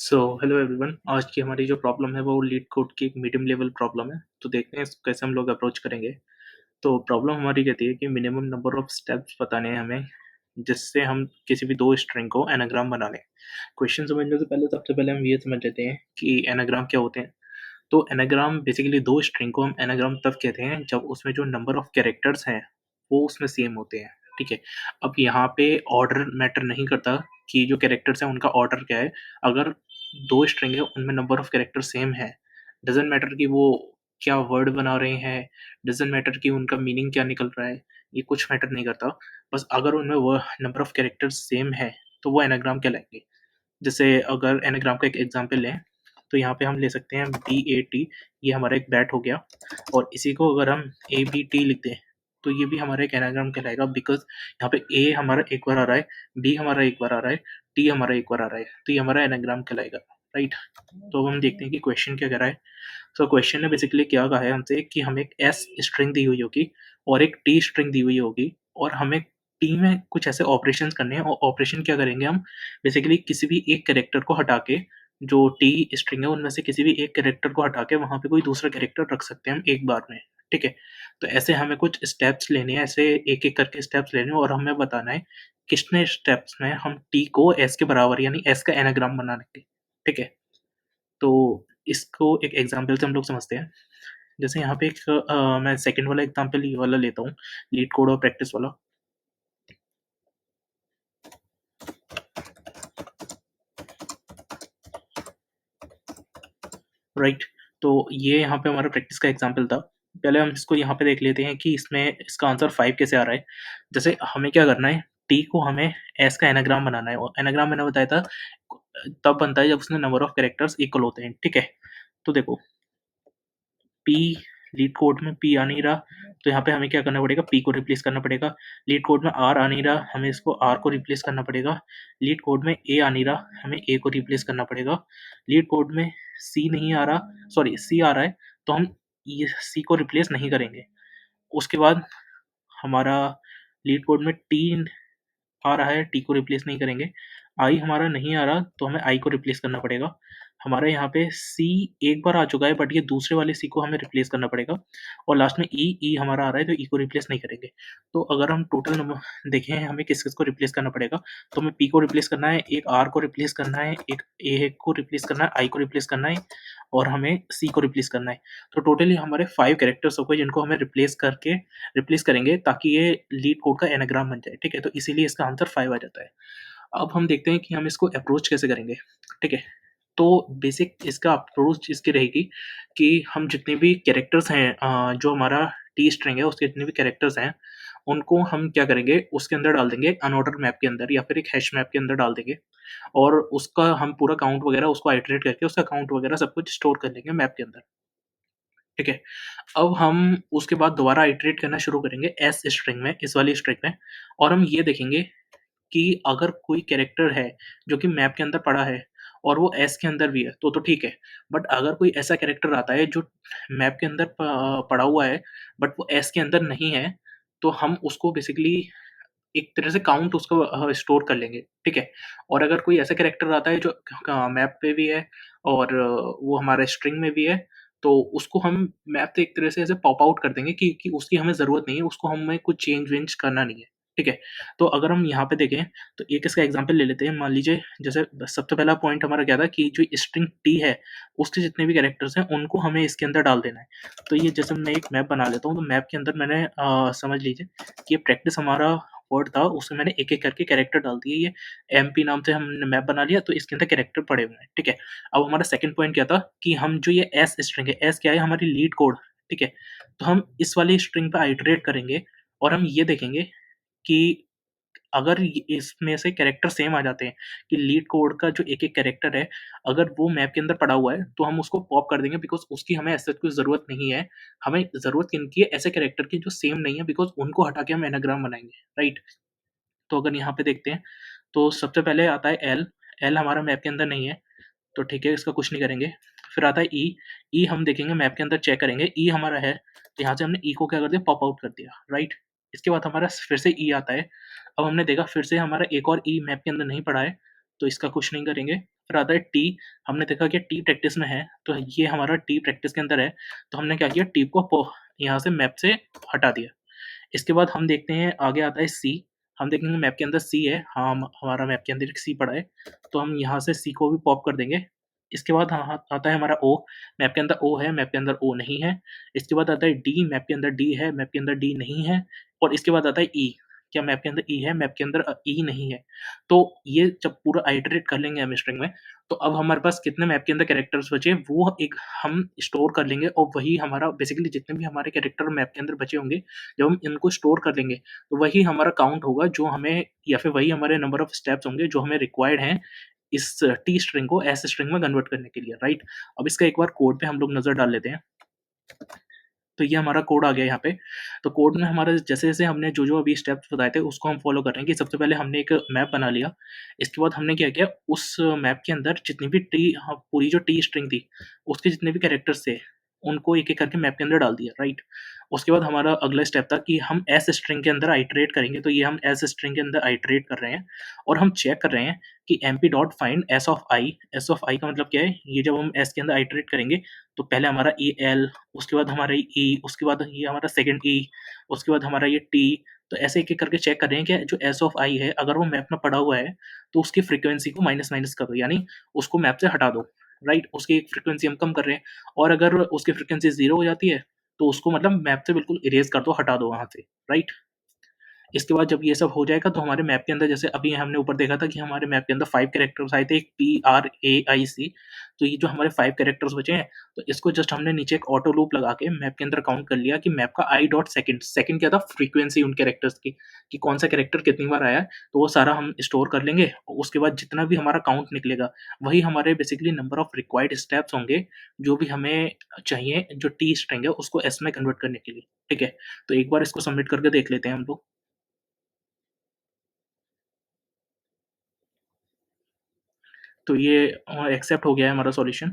Hello everyone. आज की हमारी जो प्रॉब्लम है वो लीड कोड की एक मीडियम लेवल प्रॉब्लम है। तो देखते हैं इसको कैसे हम लोग अप्रोच करेंगे। तो प्रॉब्लम हमारी कहती है कि मिनिमम नंबर ऑफ स्टेप्स बताने हैं हमें, जिससे हम किसी भी 2 स्ट्रिंग को एनाग्राम बना लें। क्वेश्चन समझने से पहले सबसे पहले हम ये समझ लेते हैं कि एनाग्राम क्या होते हैं। तो एनाग्राम बेसिकली 2 स्ट्रिंग को हम एनाग्राम तब कहते हैं जब उसमें जो नंबर ऑफ कैरेक्टर्स हैं, वो उसमें सेम होते हैं, ठीक है? अब यहाँ पे ऑर्डर मैटर नहीं करता कि जो कैरेक्टर्स हैं उनका ऑर्डर क्या है। अगर 2 स्ट्रिंग है उनमें नंबर ऑफ कैरेक्टर सेम है, डज़न्ट मैटर कि वो क्या वर्ड बना रहे हैं, डज़न्ट मैटर कि उनका मीनिंग क्या निकल रहा है, ये कुछ मैटर नहीं करता। बस अगर उनमें वो नंबर ऑफ कैरेक्टर्स सेम है, तो वो एनाग्राम कहलाएँगे। जैसे अगर एनाग्राम का एक एग्ज़ाम्पल लें, तो यहाँ पे हम ले सकते हैं BAT, ये हमारा एक बैट हो गया। और इसी को अगर हम ABT लिख दें, तो ये भी हमारा एक एनाग्राम कहलाएगा, बिकॉज़ यहाँ पे A हमारा एक बार आ रहा है, B हमारा एक बार आ रहा है, T हमारा एक बार आ रहा है, तो ये हमारा एनाग्राम कहलाएगा, राइट? तो अब हम देखते हैं कि क्वेश्चन क्या कह रहा है। तो क्वेश्चन ने बेसिकली क्या कहा है हमसे कि हमें एक S स्ट्रिंग दी हुई होगी और एक T स्ट्रिंग दी हुई होगी, और हमें T में कुछ ऐसे ऑपरेशंस करने हैं। और ऑपरेशन क्या करेंगे हम, बेसिकली किसी भी एक कैरेक्टर को हटा के, जो T स्ट्रिंग है उनमें से किसी भी एक कैरेक्टर को हटा के वहाँ पे कोई दूसरा कैरेक्टर रख सकते हैं हम एक बार में, ठीक है? तो ऐसे हमें कुछ स्टेप्स लेने हैं, ऐसे एक-एक करके स्टेप्स लेने हैं, और हमें बताना है कितने स्टेप्स में हम T को S के बराबर यानी S का एनाग्राम बना लेंगे, ठीक है? तो इसको एक एग्ज़ाम्पल से हम लोग समझते हैं। जैसे यहाँ पे एक मैं सेकंड वाला एग्ज़ाम्पल ये वाला लेता हूँ, लीड कोड और प्रैक्टिस वाला। राइट? तो ये यहाँ पे हमारा प्रैक्टिस का एग्ज़ाम्पल था। पहले हम इसको यहाँ पे देख लेते हैं कि इसमें इसका आंसर 5 कैसे आ रहा है। जैसे हमें क्या करना है, T को हमें S का एनाग्राम बनाना है, और एनाग्राम मैंने बताया था तब बनता है जब उसमें नंबर ऑफ कैरेक्टर्स इक्वल होते हैं, ठीक है? तो देखो, P लीड कोड में P आ नहीं रहा, तो यहाँ पे हमें क्या करना पड़ेगा, P को रिप्लेस करना पड़ेगा। लीड कोड में R आ नहीं रहा, हमें इसको R को रिप्लेस करना पड़ेगा। लीड कोड में A आ नहीं रहा, हमें A को रिप्लेस करना पड़ेगा। लीड कोड में C नहीं आ रहा, सॉरी C आ रहा है, तो हम ये C को रिप्लेस नहीं करेंगे। उसके बाद हमारा लीड कोड में T आ रहा है, T को रिप्लेस नहीं करेंगे। I हमारा नहीं आ रहा, तो हमें I को रिप्लेस करना पड़ेगा। हमारे यहाँ पे C एक बार आ चुका है, बट ये दूसरे वाले C को हमें रिप्लेस करना पड़ेगा। और लास्ट में E हमारा आ रहा है, तो E को रिप्लेस नहीं करेंगे। तो अगर हम टोटल नंबर देखें हमें किस-किस को रिप्लेस करना पड़ेगा, तो हमें P को रिप्लेस करना है, एक R को रिप्लेस करना है, एक A को रिप्लेस करना है, I को रिप्लेस करना है, और हमें C को रिप्लेस करना है। तो टोटली हमारे 5 कैरेक्टर्स हो गए जिनको हमें रिप्लेस करेंगे ताकि ये लीड कोड का एनाग्राम बन जाए, ठीक है? तो इसीलिए इसका आंसर 5 आ जाता है। अब हम देखते हैं कि हम इसको अप्रोच कैसे करेंगे, ठीक है? तो बेसिक इसका अप्रोच इसकी रहेगी कि हम जितने भी कैरेक्टर्स हैं, जो हमारा टी स्ट्रिंग है उसके जितने भी कैरेक्टर्स हैं, उनको हम क्या करेंगे, उसके अंदर डाल देंगे, अनऑर्डर मैप के अंदर या फिर एक हैश मैप के अंदर डाल देंगे। और उसका हम पूरा काउंट वगैरह उसको आइटरेट करके उसका काउंट वगैरह सब कुछ स्टोर कर लेंगे मैप के अंदर, ठीक है? अब हम उसके बाद दोबारा आइटरेट करना शुरू करेंगे एस स्ट्रिंग में, इस वाली स्ट्रिंग में, और हम ये देखेंगे कि अगर कोई कैरेक्टर है जो कि मैप के अंदर पड़ा है और वो एस के अंदर भी है, तो ठीक है। बट अगर कोई ऐसा कैरेक्टर आता है जो मैप के अंदर पड़ा हुआ है बट वो एस के अंदर नहीं है, तो हम उसको बेसिकली एक तरह से काउंट उसको स्टोर कर लेंगे, ठीक है? और अगर कोई ऐसा कैरेक्टर आता है जो मैप पे भी है और वो हमारे स्ट्रिंग में भी है, तो उसको हम मैप पे एक तरह से ऐसे पॉप आउट कर देंगे कि उसकी हमें ज़रूरत नहीं है, उसको हमें कुछ चेंज-वेंज करना नहीं है, ठीक है? तो अगर हम यहाँ पे देखें, तो एक इसका एग्ज़ाम्पल ले लेते हैं। मान लीजिए जैसे सबसे पहला पॉइंट हमारा क्या था कि जो स्ट्रिंग टी है, उसके जितने भी कैरेक्टर्स हैं, उनको हमें इसके अंदर डाल देना है। तो ये जैसे मैं एक मैप बना लेता हूँ, तो मैप के अंदर मैंने समझ लीजिए कि ये प्रैक्टिस हमारा वर्ड था, उसमें मैंने एक-एक करके कैरेक्टर डाल दिए। ये एमपी नाम से हमने मैप बना लिया, तो इसके अंदर कैरेक्टर पड़े हुए हैं, ठीक है? अब हमारा सेकंड पॉइंट क्या था कि हम जो ये एस स्ट्रिंग है, एस क्या है, हमारी लीड कोड, ठीक है? तो हम इस वाली स्ट्रिंग पे आइटरेट करेंगे और हम ये देखेंगे कि अगर इ इसमें से कैरेक्टर सेम आ जाते हैं कि लीड कोड का जो एक-एक कैरेक्टर है, अगर वो मैप के अंदर पड़ा हुआ है, तो हम उसको पॉप कर देंगे, बिकॉज़ उसकी हमें ऐसे कोई ज़रूरत नहीं है। हमें ज़रूरत किनकी है? ऐसे कैरेक्टर की जो सेम नहीं है, बिकॉज़ उनको हटा के हम एनाग्राम बनाएँगे, राइट? तो अगर यहाँ पे देखते हैं, तो सबसे पहले आता है एल, एल हमारा मैप के अंदर नहीं है, तो ठीक है, इसका कुछ नहीं करेंगे। फिर आता है ई, ई हम देखेंगे मैप के अंदर चेक करेंगे, ई हमारा है, तो यहाँ से हमने ई को क्या कर दिया, पॉप आउट कर दिया, राइट? इसके बाद हमारा फिर से ई आता है। अब हमने देखा फिर से हमारा एक और ई मैप के अंदर नहीं पड़ा है, तो इसका कुछ नहीं करेंगे। फिर आता है टी, हमने देखा कि टी प्रैक्टिस में है, तो ये हमारा टी प्रैक्टिस के अंदर है, तो हमने क्या किया टी को यहाँ से मैप से हटा दिया। इसके बाद हम देखते हैं आगे आता है सी, हम देखेंगे मैप के अंदर सी है, हाँ, हमारा मैप के अंदर एक सी पड़ा है, तो हम यहाँ से सी को भी पॉप कर देंगे। इसके बाद आता है हमारा ओ, मैप के अंदर ओ है, मैप के अंदर ओ नहीं है। इसके बाद आता है डी, मैप के अंदर डी है, मैप के अंदर डी नहीं है। और इसके बाद आता है ई, क्या मैप के अंदर ई है, मैप के अंदर ई नहीं है। तो ये जब पूरा आइटरेट कर लेंगे हम स्ट्रिंग में, तो अब हमारे पास कितने मैप के अंदर कैरेक्टर्स बचे, वो एक हम स्टोर कर लेंगे और वही हमारा बेसिकली जितने भी हमारे कैरेक्टर मैप के अंदर बचे होंगे, जब हम इनको स्टोर कर लेंगे, तो वही हमारा काउंट होगा जो हमें, या फिर वही हमारे नंबर ऑफ स्टेप्स होंगे जो हमें रिक्वायर्ड हैं इस टी स्ट्रिंग को एस स्ट्रिंग में कन्वर्ट करने के लिए, राइट? अब इसका एक बार कोड पे हम लोग नज़र डाल लेते हैं। तो ये हमारा कोड आ गया यहाँ पे। तो कोड में हमारा जैसे-जैसे हमने जो-जो अभी स्टेप्स बताए थे उसको हम फ़ॉलो कर रहे हैं कि सबसे पहले हमने एक मैप बना लिया। इसके बाद हमने क्या किया, उस मैप के अंदर जितनी भी पूरी जो टी स्ट्रिंग थी, उसके जितने भी कैरेक्टर्स थे, उनको एक-एक करके मैप के अंदर डाल दिया, राइट? उसके बाद हमारा अगला स्टेप था कि हम एस स्ट्रिंग के अंदर आइटरेट करेंगे, तो ये हम एस स्ट्रिंग के अंदर आइटरेट कर रहे हैं और हम चेक कर रहे हैं कि MP dot find S of I, S of I का मतलब क्या है? ये जब हम एस के अंदर आइटरेट करेंगे, तो पहले हमारा एल, उसके बाद हमारा ई, उसके बाद ये हमारा सेकंड ई, उसके बाद हमारा ये टी, तो ऐसे एक-एक करके चेक कर रहे हैं कि जो एस ऑफ आई है, अगर वो मैप में पड़ा हुआ है, तो उसकी फ्रीक्वेंसी को माइनस-माइनस कर दो, यानी उसको मैप से हटा दो, राइट? उसकी फ्रीक्वेंसी हम कम कर रहे हैं और अगर उसकी फ्रीक्वेंसी 0 हो जाती है, तो उसको मतलब मैप से बिल्कुल इरेज़ कर दो, हटा दो वहाँ से, राइट? इसके बाद जब ये सब हो जाएगा तो हमारे मैप के अंदर जैसे अभी हमने ऊपर देखा था कि हमारे मैप के अंदर 5 कैरेक्टर्स आए थे, एक PRAIC, तो ये जो हमारे 5 कैरेक्टर्स बचे हैं, तो इसको जस्ट हमने नीचे एक ऑटो लूप लगा के मैप के अंदर काउंट कर लिया कि मैप का आई डॉट सेकंड, सेकंड क्या था फ्रीक्वेंसी उन कैरेक्टर्स की, कि कौन सा कैरेक्टर कितनी बार आया है, तो वो सारा हम स्टोर कर लेंगे और उसके बाद जितना भी हमारा काउंट निकलेगा, वही हमारे basically number of required steps होंगे, जो भी हमें चाहिए जो टी स्ट्रिंग है उसको एस में कन्वर्ट करने के लिए, ठीक है? तो एक बार इसको सबमिट करके देख लेते हैं हम लोग। तो ये एक्सेप्ट हो गया है हमारा सॉल्यूशन।